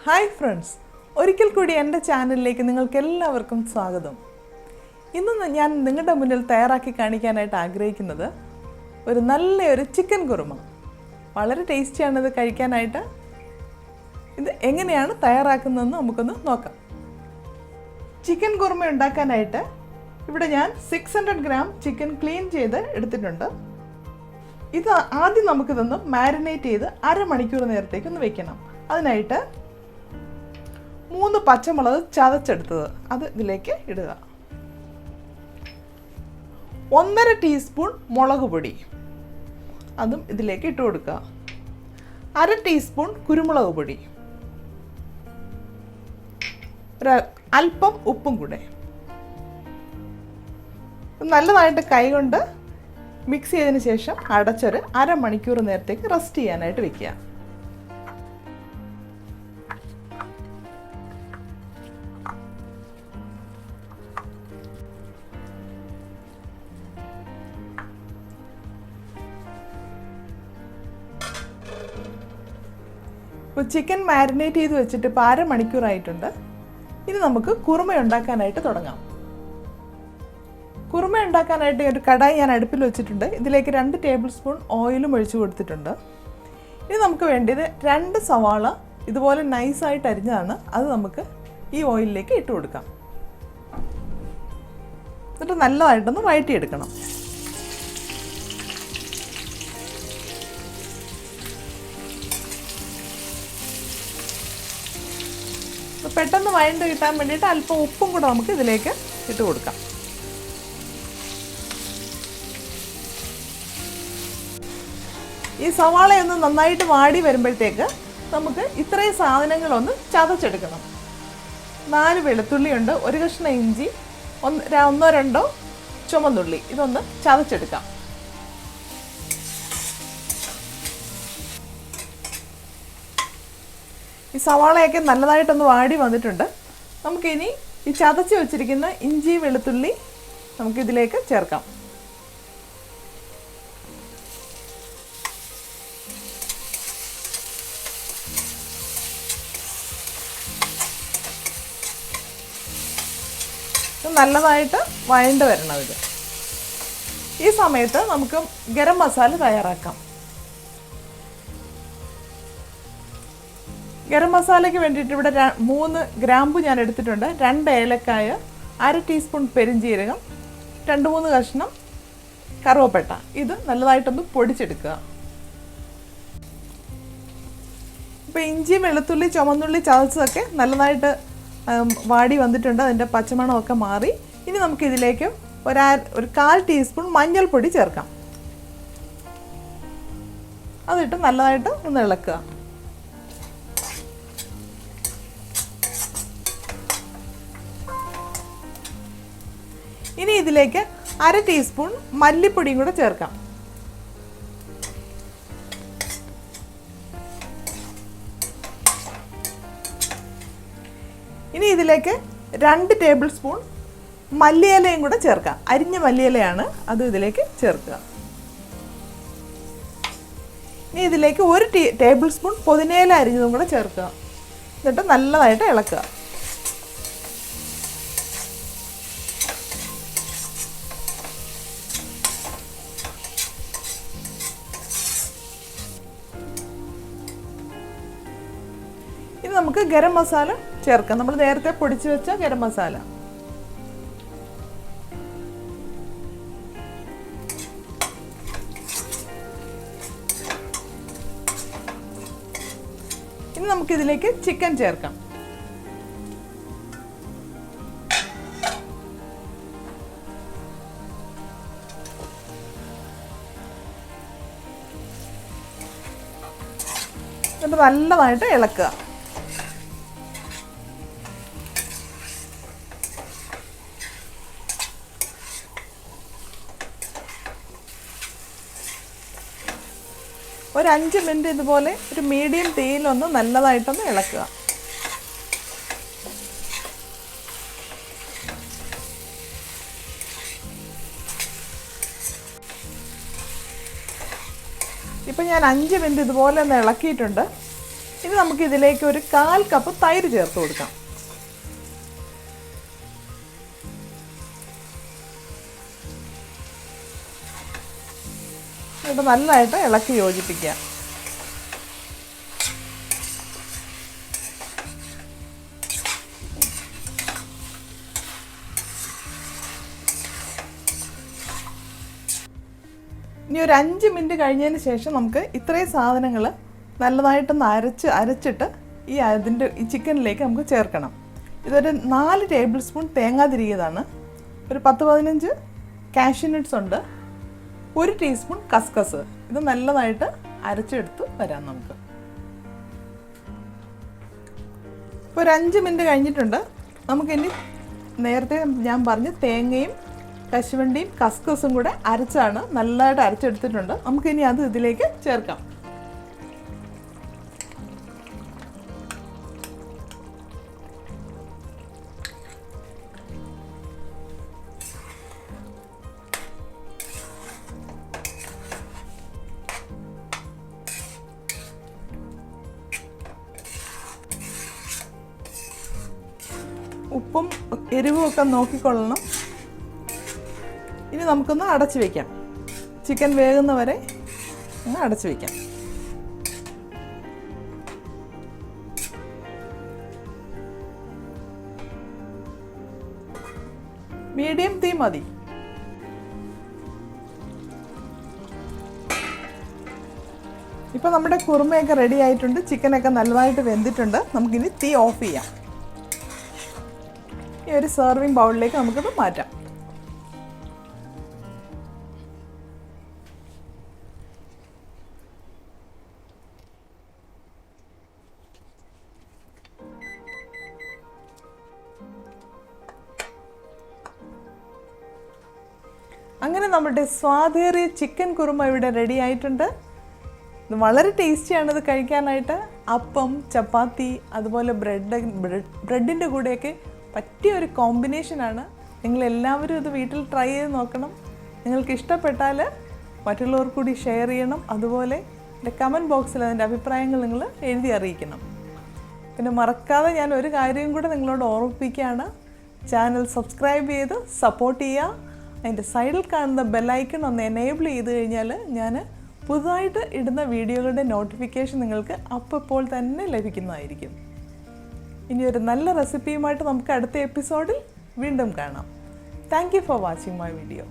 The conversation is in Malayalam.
ഹായ് ഫ്രണ്ട്സ്, ഒരിക്കൽ കൂടി എൻ്റെ ചാനലിലേക്ക് നിങ്ങൾക്ക് എല്ലാവർക്കും സ്വാഗതം. ഇന്ന് ഞാൻ നിങ്ങളുടെ മുന്നിൽ തയ്യാറാക്കി കാണിക്കാനായിട്ട് ആഗ്രഹിക്കുന്നത് ഒരു നല്ലൊരു ചിക്കൻ കുറുമ. വളരെ ടേസ്റ്റിയാണ് ഇത് കഴിക്കാനായിട്ട്. ഇത് എങ്ങനെയാണ് തയ്യാറാക്കുന്നതെന്ന് നമുക്കൊന്ന് നോക്കാം. ചിക്കൻ കുറുമ ഉണ്ടാക്കാനായിട്ട് ഇവിടെ ഞാൻ 600 ഗ്രാം ചിക്കൻ ക്ലീൻ ചെയ്ത് എടുത്തിട്ടുണ്ട്. ഇത് ആദ്യം നമുക്കിതൊന്ന് മാരിനേറ്റ് ചെയ്ത് അരമണിക്കൂർ നേരത്തേക്കൊന്ന് വെക്കണം. അതിനായിട്ട് 3 പച്ചമുളക് ചതച്ചെടുത്തത് അത് ഇതിലേക്ക് ഇടുക. 1.5 ടീസ്പൂൺ മുളക് പൊടി അതും ഇതിലേക്ക് ഇട്ട് കൊടുക്കുക. 1/2 ടീസ്പൂൺ കുരുമുളക് പൊടി, അല്പം ഉപ്പും കൂടെ നല്ലതായിട്ട് കൈകൊണ്ട് മിക്സ് ചെയ്തതിന് ശേഷം അടച്ചൊരു അരമണിക്കൂർ നേരത്തേക്ക് റെസ്റ്റ് ചെയ്യാനായിട്ട് വെക്കുക. ഇപ്പോൾ ചിക്കൻ മാരിനേറ്റ് ചെയ്ത് വെച്ചിട്ട് ഇപ്പോൾ അരമണിക്കൂറായിട്ടുണ്ട്. ഇനി നമുക്ക് കുറുമ ഉണ്ടാക്കാനായിട്ട് തുടങ്ങാം. കുറുമ ഉണ്ടാക്കാനായിട്ട് ഒരു കടായി ഞാൻ അടുപ്പിൽ വെച്ചിട്ടുണ്ട്. ഇതിലേക്ക് 2 ടേബിൾ സ്പൂൺ ഓയിലും ഒഴിച്ചു കൊടുത്തിട്ടുണ്ട്. ഇനി നമുക്ക് വേണ്ടത് 2 സവാള ഇതുപോലെ നൈസായിട്ട് അരിഞ്ഞതാണ്. അത് നമുക്ക് ഈ ഓയിലിലേക്ക് ഇട്ട് കൊടുക്കാം. എന്നിട്ട് നല്ലതായിട്ടൊന്ന് വഴറ്റിയെടുക്കണം. പെട്ടെന്ന് വഴണ്ട് കിട്ടാൻ വേണ്ടിയിട്ട് അല്പം ഉപ്പും കൂടെ നമുക്ക് ഇതിലേക്ക് ഇട്ട് കൊടുക്കാം. ഈ സവാളയൊന്ന് നന്നായിട്ട് വാടി വരുമ്പോഴത്തേക്ക് നമുക്ക് ഇത്രയും സാധനങ്ങളൊന്ന് ചതച്ചെടുക്കണം. 4 വെളുത്തുള്ളിയുണ്ട്, 1 കഷ്ണം ഇഞ്ചി, 1-2 ചുമന്നുള്ളി. ഇതൊന്ന് ചതച്ചെടുക്കാം. ഈ സവാളയൊക്കെ നല്ലതായിട്ടൊന്ന് വാടി വന്നിട്ടുണ്ട്. നമുക്കിനി ഈ ചതച്ച് വെച്ചിരിക്കുന്ന ഇഞ്ചി വെളുത്തുള്ളി നമുക്കിതിലേക്ക് ചേർക്കാം. നല്ലതായിട്ട് വഴണ്ട് വരണം ഇത്. ഈ സമയത്ത് നമുക്ക് ഗരം മസാല തയ്യാറാക്കാം. ഗരം മസാലയ്ക്ക് വേണ്ടിയിട്ട് ഇവിടെ 3 ഗ്രാമ്പു ഞാൻ എടുത്തിട്ടുണ്ട്, 2 ഏലക്കായ, 1/2 ടീസ്പൂൺ പെരിഞ്ജീരകം, 2-3 കഷ്ണം കറുവപ്പട്ട. ഇത് നല്ലതായിട്ടൊന്ന് പൊടിച്ചെടുക്കുക. ഇപ്പോൾ ഇഞ്ചി വെളുത്തുള്ളി ചുമന്നുള്ളി ചതച്ചതൊക്കെ നല്ലതായിട്ട് വാടി വന്നിട്ടുണ്ട്. അതിൻ്റെ പച്ചമണമൊക്കെ മാറി. ഇനി നമുക്കിതിലേക്ക് ഒരു 1/4 ടീസ്പൂൺ മഞ്ഞൾപ്പൊടി ചേർക്കാം. അതിട്ട് നല്ലതായിട്ട് ഒന്ന് ഇളക്കുക. ഇനി ഇതിലേക്ക് 1/2 ടീസ്പൂൺ മല്ലിപ്പൊടിയും കൂടെ ചേർക്കാം. ഇനി ഇതിലേക്ക് 2 ടേബിൾ സ്പൂൺ മല്ലിയിലയും കൂടെ ചേർക്കാം. അരിഞ്ഞ മല്ലിയിലയാണ്, അത് ഇതിലേക്ക് ചേർക്കുക. ഇനി ഇതിലേക്ക് 1 ടേബിൾ സ്പൂൺ പുതിനയില അരിഞ്ഞതും കൂടെ ചേർക്കുക. എന്നിട്ട് നല്ലതായിട്ട് ഇളക്കുക. ഇനി നമുക്ക് ഗരം മസാല ചേർക്കാം. നമ്മൾ നേരത്തെ പൊടിച്ചു വെച്ച ഗരം മസാല. ഇനി നമുക്കിതിലേക്ക് ചിക്കൻ ചേർക്കാം. എന്നിട്ട് നല്ലതായിട്ട് ഇളക്കുക. ഒരു 5 മിനിറ്റ് ഇതുപോലെ ഒരു മീഡിയം തീയിലൊന്ന് നല്ലതായിട്ടൊന്ന് ഇളക്കുക. ഇപ്പം ഞാൻ 5 മിനിറ്റ് ഇതുപോലെ ഒന്ന് ഇളക്കിയിട്ടുണ്ട്. ഇനി നമുക്ക് ഇതിലേക്ക് ഒരു 1/4 കപ്പ് തൈര് ചേർത്ത് കൊടുക്കാം. ഇത് നല്ലതായിട്ട് ഇളക്കി യോജിപ്പിക്കുക. ഇനി ഒരു 5 മിനിറ്റ് കഴിഞ്ഞതിന് ശേഷം നമുക്ക് ഇത്രയും സാധനങ്ങൾ നല്ലതായിട്ടൊന്ന് അരച്ചിട്ട് ഈ ചിക്കനിലേക്ക് നമുക്ക് ചേർക്കണം. ഇതൊരു 4 ടേബിൾ സ്പൂൺ തേങ്ങ തിരികിയതാണ്, ഒരു 10-15 കാഷ്യൂ നട്ട്സ് ഉണ്ട്, 1 ടീസ്പൂൺ കസ്കസ്. ഇത് നല്ലതായിട്ട് അരച്ചെടുത്ത് വരാം നമുക്ക്. ഇപ്പോൾ ഒരു 5 മിനിറ്റ് കഴിഞ്ഞിട്ടുണ്ട്. നമുക്കിനി നേരത്തെ ഞാൻ പറഞ്ഞ തേങ്ങയും കശുവണ്ടിയും കസ്കസും കൂടെ അരച്ചാണ്, നല്ലതായിട്ട് അരച്ചെടുത്തിട്ടുണ്ട്. നമുക്കിനി അത് ഇതിലേക്ക് ചേർക്കാം. ഉപ്പും എരിവും ഒക്കെ നോക്കിക്കൊള്ളണം. ഇനി നമുക്കൊന്ന് അടച്ചു വയ്ക്കാം. ചിക്കൻ വേകുന്നവരെ ഒന്ന് അടച്ചു വയ്ക്കാം. മീഡിയം തീ മതി. ഇപ്പോൾ നമ്മുടെ കുറുമയൊക്കെ റെഡി ആയിട്ടുണ്ട്, ചിക്കനൊക്കെ നല്ലതായിട്ട് വെന്തിട്ടുണ്ട്. നമുക്കിനി തീ ഓഫ് ചെയ്യാം. ഈ ഒരു സെർവിങ് ബൗളിലേക്ക് നമുക്കത് മാറ്റാം. അങ്ങനെ നമ്മുടെ സ്വാദേറിയ ചിക്കൻ കുറുമ ഇവിടെ റെഡി ആയിട്ടുണ്ട്. ഇത് വളരെ ടേസ്റ്റിയാണ് ഇത് കഴിക്കാനായിട്ട്. അപ്പം, ചപ്പാത്തി, അതുപോലെ ബ്രെഡിൻ്റെ കൂടെയൊക്കെ പറ്റിയ ഒരു കോമ്പിനേഷനാണ്. നിങ്ങളെല്ലാവരും ഇത് വീട്ടിൽ ട്രൈ ചെയ്ത് നോക്കണം. നിങ്ങൾക്ക് ഇഷ്ടപ്പെട്ടാൽ മറ്റുള്ളവർക്ക് കൂടി ഷെയർ ചെയ്യണം. അതുപോലെ എൻ്റെ കമൻറ്റ് ബോക്സിൽ അതിൻ്റെ അഭിപ്രായങ്ങൾ നിങ്ങൾ എഴുതി അറിയിക്കണം. പിന്നെ മറക്കാതെ ഞാൻ ഒരു കാര്യം കൂടെ നിങ്ങളോട് ഓർമ്മിപ്പിക്കുകയാണ്. ചാനൽ സബ്സ്ക്രൈബ് ചെയ്ത് സപ്പോർട്ട് ചെയ്യുക. അതിൻ്റെ സൈഡിൽ കാണുന്ന ബെല്ലൈക്കൺ ഒന്ന് എനേബിൾ ചെയ്ത് കഴിഞ്ഞാൽ ഞാൻ പുതുതായിട്ട് ഇടുന്ന വീഡിയോകളുടെ നോട്ടിഫിക്കേഷൻ നിങ്ങൾക്ക് അപ്പോൾ തന്നെ ലഭിക്കുന്നതായിരിക്കും. ഇനി ഒരു നല്ല റെസിപ്പിയുമായിട്ട് നമുക്ക് അടുത്ത എപ്പിസോഡിൽ വീണ്ടും കാണാം. Thank you for watching my video.